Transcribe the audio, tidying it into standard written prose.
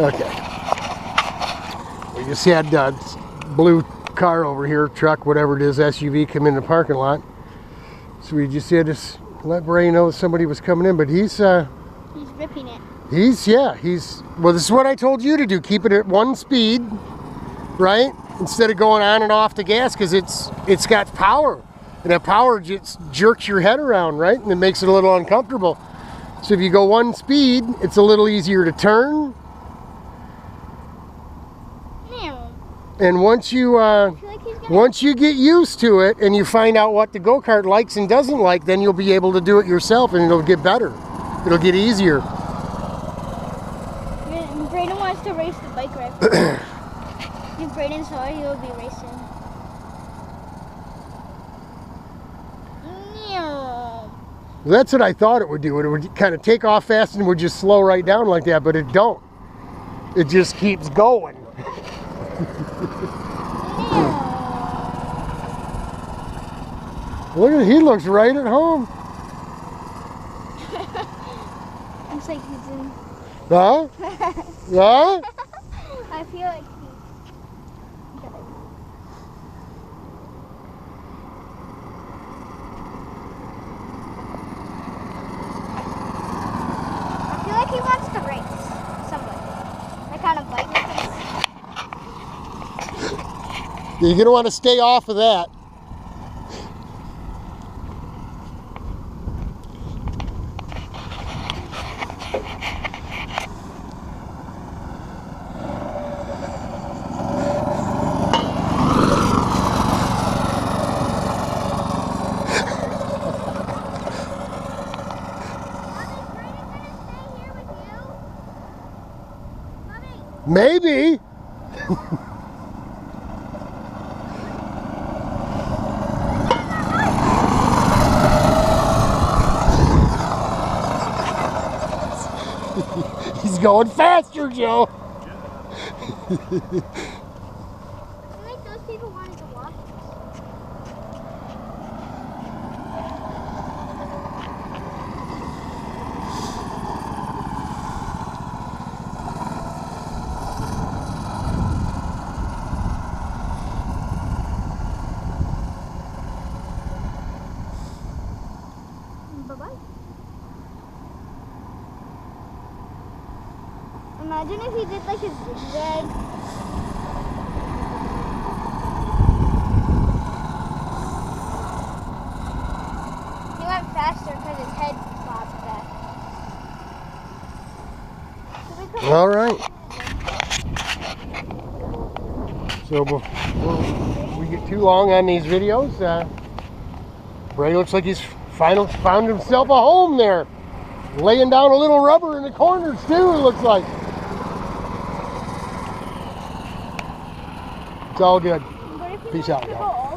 Okay. We just had blue car over here, truck, whatever it is, SUV, come in the parking lot. So we just had to let Bray know somebody was coming in, but he's ripping it. Well, this is what I told you to do. Keep it at one speed, right? Instead of going on and off the gas, because it's got power. And that power just jerks your head around, right? And it makes it a little uncomfortable. So if you go one speed, it's a little easier to turn. And once you get used to it and you find out what the go-kart likes and doesn't like, then you'll be able to do it yourself and it'll get better. It'll get easier. Brayden wants to race the bike ride. If Brayden saw it, he will be racing. That's what I thought it would do. It would kind of take off fast and would just slow right down like that, but it don't. It just keeps going. Look at, he looks right at home. Looks like he's in. Huh? Huh? I feel like he's. I feel like he wants to race somebody. That kind of bike. You're gonna want to stay off of that. Maybe. He's going faster, Joe. I feel like those people wanted to watch us. Bye-bye. Imagine if he did like a zigzag. He went faster because his head bobbed back. All right. So before we get too long on these videos, Bray looks like he's finally found himself a home there. Laying down a little rubber in the corners too, it looks like. It's all good. Peace out, y'all.